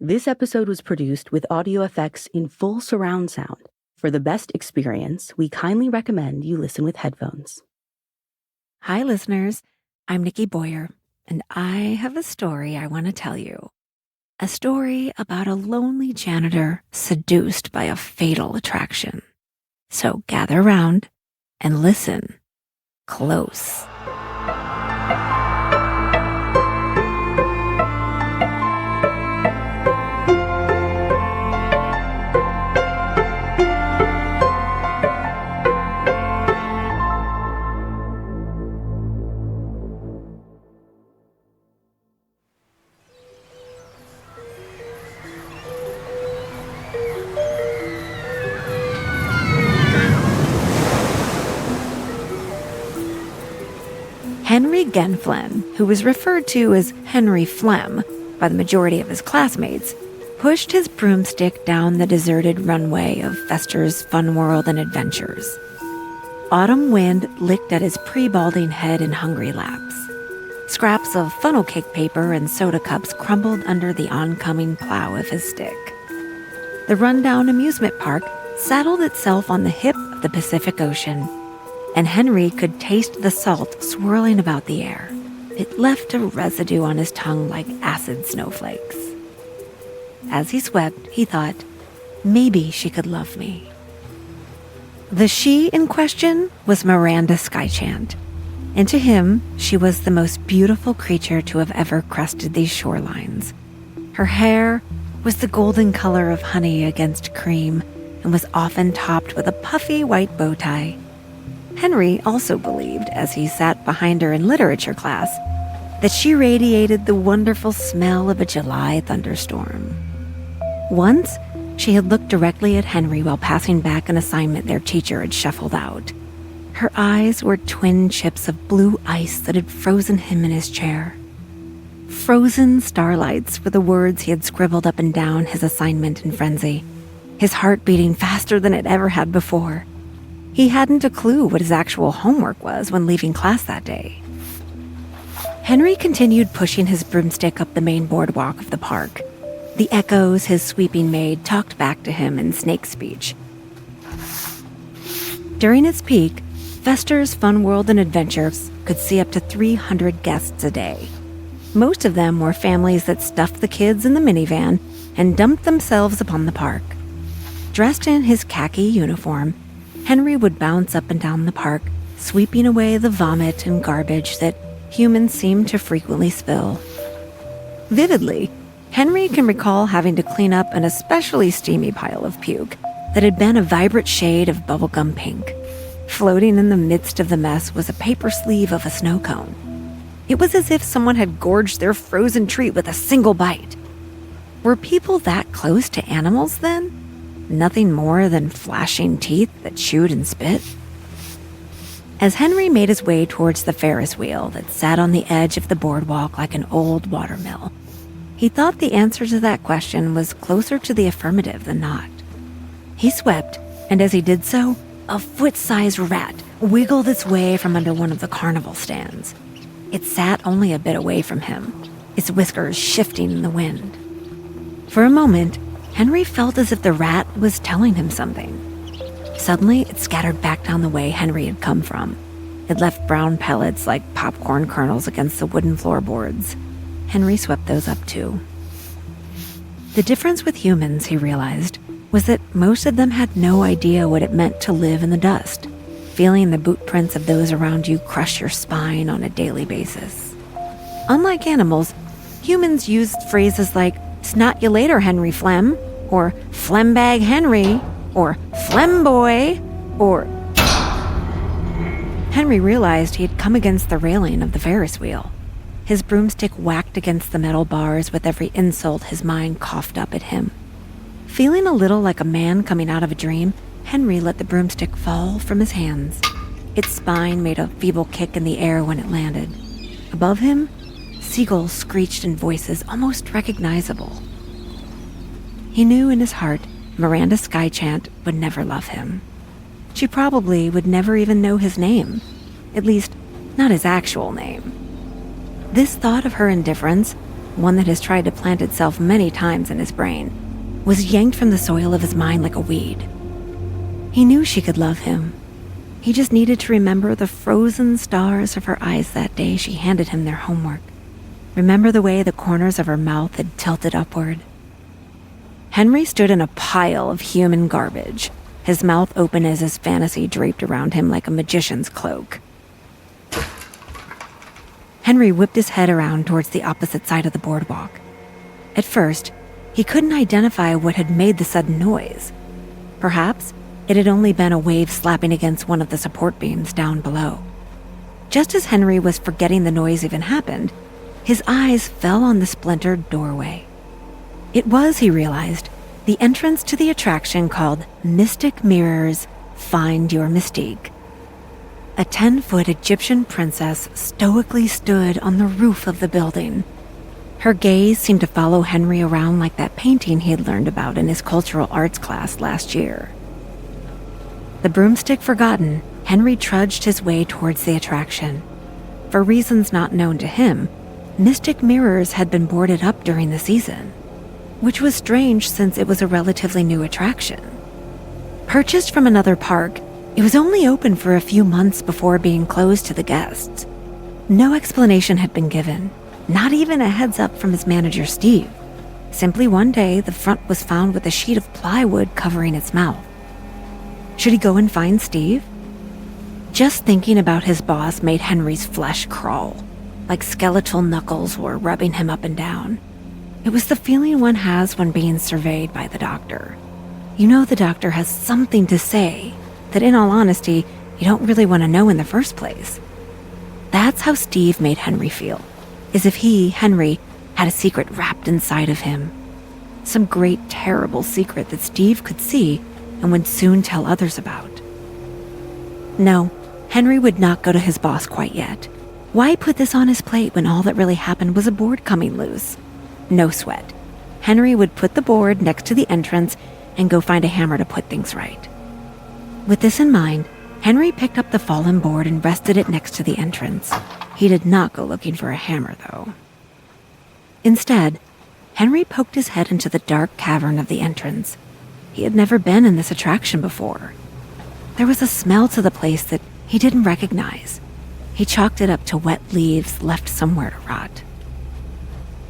This episode was produced with audio effects in full surround sound. For the best experience, we kindly recommend you listen with headphones. Hi, listeners. I'm Nikki Boyer, and I have a story I want to tell you. A story about a lonely janitor seduced by a fatal attraction. So gather around and listen close. Henry Genflem, who was referred to as Henry Flem by the majority of his classmates, pushed his broomstick down the deserted runway of Fester's Fun World and Adventures. Autumn wind licked at his pre-balding head in hungry laps. Scraps of funnel cake paper and soda cups crumbled under the oncoming plow of his stick. The rundown amusement park saddled itself on the hip of the Pacific Ocean, and Henry could taste the salt swirling about the air. It left a residue on his tongue like acid snowflakes. As he swept, he thought, maybe she could love me. The she in question was Miranda Skychant, and to him, she was the most beautiful creature to have ever crested these shorelines. Her hair was the golden color of honey against cream and was often topped with a puffy white bow tie. Henry also believed, as he sat behind her in literature class, that she radiated the wonderful smell of a July thunderstorm. Once, she had looked directly at Henry while passing back an assignment their teacher had shuffled out. Her eyes were twin chips of blue ice that had frozen him in his chair. Frozen starlights were the words he had scribbled up and down his assignment in frenzy, his heart beating faster than it ever had before. He hadn't a clue what his actual homework was when leaving class that day. Henry continued pushing his broomstick up the main boardwalk of the park. The echoes his sweeping made talked back to him in snake speech. During its peak, Fester's Fun World and Adventures could see up to 300 guests a day. Most of them were families that stuffed the kids in the minivan and dumped themselves upon the park. Dressed in his khaki uniform, Henry would bounce up and down the park, sweeping away the vomit and garbage that humans seemed to frequently spill. Vividly, Henry can recall having to clean up an especially steamy pile of puke that had been a vibrant shade of bubblegum pink. Floating in the midst of the mess was a paper sleeve of a snow cone. It was as if someone had gorged their frozen treat with a single bite. Were people that close to animals then? Nothing more than flashing teeth that chewed and spit? As Henry made his way towards the Ferris wheel that sat on the edge of the boardwalk like an old watermill, he thought the answer to that question was closer to the affirmative than not. He swept, and as he did so, a foot-sized rat wiggled its way from under one of the carnival stands. It sat only a bit away from him, its whiskers shifting in the wind. For a moment, Henry felt as if the rat was telling him something. Suddenly, it scattered back down the way Henry had come from. It left brown pellets like popcorn kernels against the wooden floorboards. Henry swept those up too. The difference with humans, he realized, was that most of them had no idea what it meant to live in the dust, feeling the boot prints of those around you crush your spine on a daily basis. Unlike animals, humans used phrases like, "Snot you later, Henry Flem," or "Flembag Henry," or "Flemboy," or... Henry realized he had come against the railing of the Ferris wheel. His broomstick whacked against the metal bars with every insult his mind coughed up at him. Feeling a little like a man coming out of a dream, Henry let the broomstick fall from his hands. Its spine made a feeble kick in the air when it landed. Above him, seagulls screeched in voices almost recognizable. He knew in his heart Miranda Skychant would never love him. She probably would never even know his name, at least not his actual name. This thought of her indifference one that has tried to plant itself many times in his brain, was yanked from the soil of his mind like a weed. He knew she could love him. He just needed to remember the frozen stars of her eyes that day she handed him their homework. Remember the way the corners of her mouth had tilted upward. Henry stood in a pile of human garbage, his mouth open as his fantasy draped around him like a magician's cloak. Henry whipped his head around towards the opposite side of the boardwalk. At first, he couldn't identify what had made the sudden noise. Perhaps it had only been a wave slapping against one of the support beams down below. Just as Henry was forgetting the noise even happened, his eyes fell on the splintered doorway. It was, he realized, the entrance to the attraction called Mystic Mirrors Find Your Mystique. A 10-foot Egyptian princess stoically stood on the roof of the building. Her gaze seemed to follow Henry around like that painting he had learned about in his cultural arts class last year. The broomstick forgotten, Henry trudged his way towards the attraction. For reasons not known to him, Mystic Mirrors had been boarded up during the season, which was strange since it was a relatively new attraction. Purchased from another park, it was only open for a few months before being closed to the guests. No explanation had been given, not even a heads up from his manager, Steve. Simply one day, the front was found with a sheet of plywood covering its mouth. Should he go and find Steve? Just thinking about his boss made Henry's flesh crawl, like skeletal knuckles were rubbing him up and down. It was the feeling one has when being surveyed by the doctor. You know the doctor has something to say that, in all honesty, you don't really want to know in the first place. That's how Steve made Henry feel, as if he, Henry, had a secret wrapped inside of him. Some great, terrible secret that Steve could see and would soon tell others about. No, Henry would not go to his boss quite yet. Why put this on his plate when all that really happened was a board coming loose? No sweat. Henry would put the board next to the entrance and go find a hammer to put things right. With this in mind, Henry picked up the fallen board and rested it next to the entrance. He did not go looking for a hammer, though. Instead, Henry poked his head into the dark cavern of the entrance. He had never been in this attraction before. There was a smell to the place that he didn't recognize. He chalked it up to wet leaves left somewhere to rot.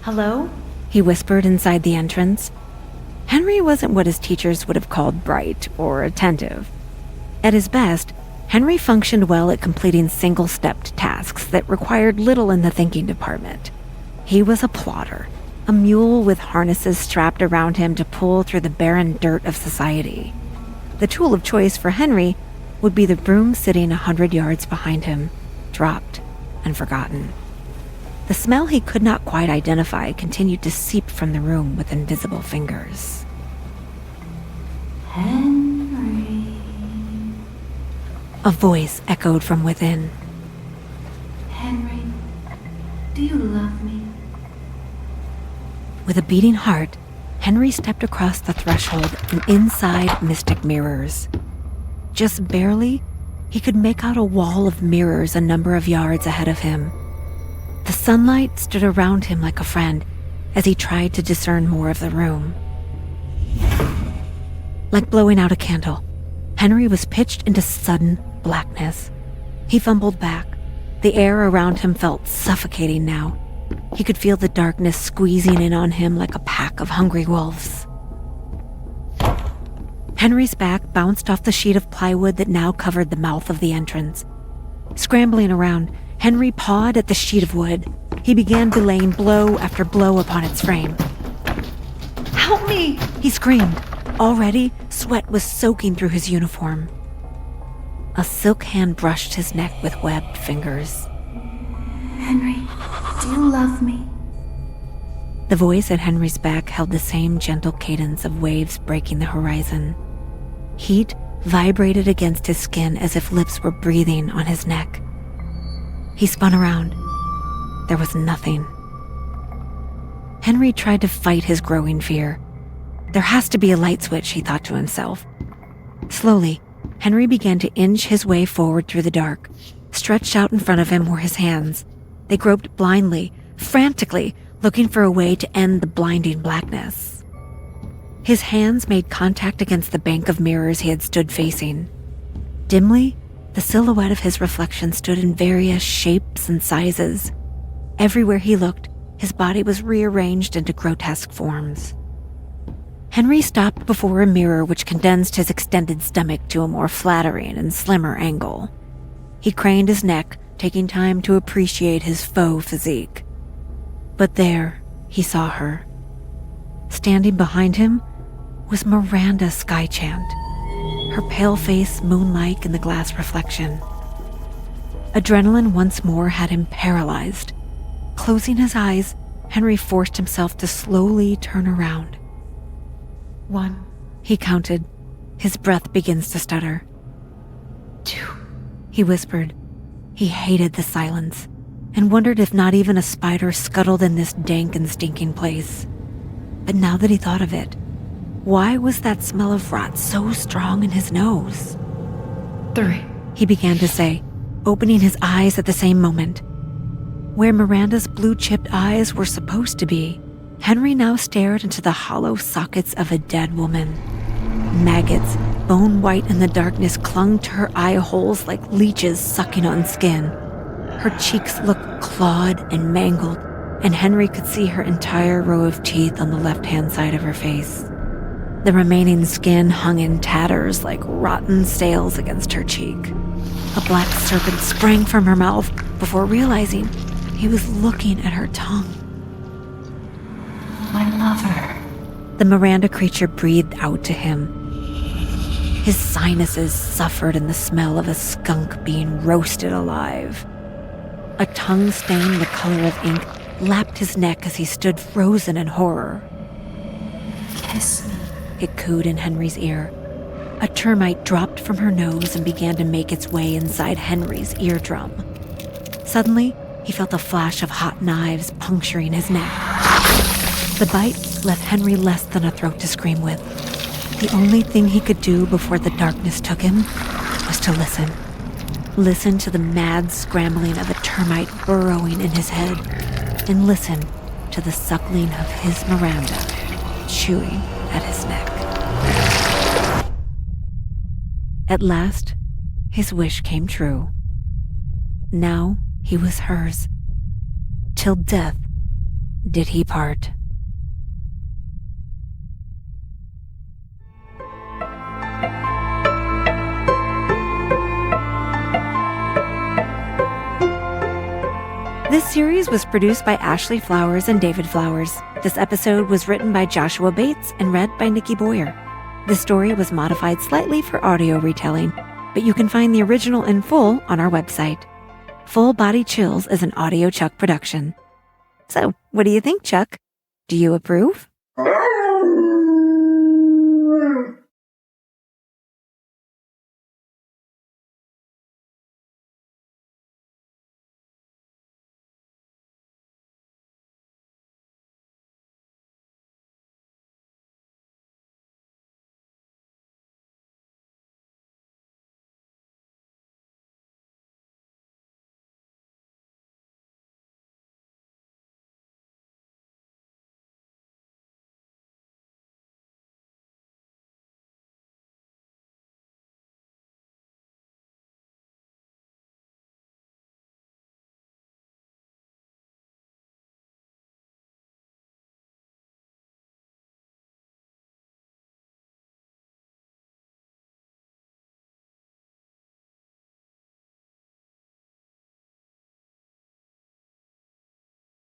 "Hello?" he whispered inside the entrance. Henry wasn't what his teachers would have called bright or attentive. At his best, Henry functioned well at completing single-stepped tasks that required little in the thinking department. He was a plodder, a mule with harnesses strapped around him to pull through the barren dirt of society. The tool of choice for Henry would be the broom sitting 100 yards behind him, dropped and forgotten. The smell he could not quite identify continued to seep from the room with invisible fingers. Henry. A voice echoed from within. Henry, do you love me? With a beating heart, Henry stepped across the threshold and inside Mystic Mirrors. Just barely, he could make out a wall of mirrors a number of yards ahead of him. The sunlight stood around him like a friend as he tried to discern more of the room. Like blowing out a candle, Henry was pitched into sudden blackness. He fumbled back. The air around him felt suffocating now. He could feel the darkness squeezing in on him like a pack of hungry wolves. Henry's back bounced off the sheet of plywood that now covered the mouth of the entrance. Scrambling around, Henry pawed at the sheet of wood. He began belaying blow after blow upon its frame. "Help me!" he screamed. Already, sweat was soaking through his uniform. A silk hand brushed his neck with webbed fingers. Henry, do you love me? The voice at Henry's back held the same gentle cadence of waves breaking the horizon. Heat vibrated against his skin as if lips were breathing on his neck. He spun around. There was nothing. Henry tried to fight his growing fear. There has to be a light switch, he thought to himself. Slowly, Henry began to inch his way forward through the dark. Stretched out in front of him were his hands. They groped blindly, frantically, looking for a way to end the blinding blackness. His hands made contact against the bank of mirrors he had stood facing. Dimly, the silhouette of his reflection stood in various shapes and sizes. Everywhere he looked, his body was rearranged into grotesque forms. Henry stopped before a mirror which condensed his extended stomach to a more flattering and slimmer angle. He craned his neck, taking time to appreciate his faux physique. But there, he saw her. Standing behind him was Miranda Skychant, her pale face moon-like in the glass reflection. Adrenaline once more had him paralyzed. Closing his eyes, Henry forced himself to slowly turn around. 1, he counted. His breath begins to stutter. 2, he whispered. He hated the silence and wondered if not even a spider scuttled in this dank and stinking place. But now that he thought of it, why was that smell of rot so strong in his nose? 3, he began to say, opening his eyes at the same moment. Where Miranda's blue-chipped eyes were supposed to be, Henry now stared into the hollow sockets of a dead woman. Maggots, bone white in the darkness, clung to her eye holes like leeches sucking on skin. Her cheeks looked clawed and mangled, and Henry could see her entire row of teeth on the left-hand side of her face. The remaining skin hung in tatters like rotten sails against her cheek. A black serpent sprang from her mouth before realizing he was looking at her tongue. My lover, the Miranda creature breathed out to him. His sinuses suffered in the smell of a skunk being roasted alive. A tongue stain the color of ink lapped his neck as he stood frozen in horror. Kiss me, it cooed in Henry's ear. A termite dropped from her nose and began to make its way inside Henry's eardrum. Suddenly, he felt a flash of hot knives puncturing his neck. The bite left Henry less than a throat to scream with. The only thing he could do before the darkness took him was to listen. Listen to the mad scrambling of a termite burrowing in his head, and listen to the suckling of his Miranda chewing at his neck. At last, his wish came true. Now he was hers. Till death did he part. This series was produced by Ashley Flowers and David Flowers. This episode was written by Joshua Bates and read by Nikki Boyer. The story was modified slightly for audio retelling, but you can find the original in full on our website. Full Body Chills is an Audio Chuck production. So, what do you think, Chuck? Do you approve?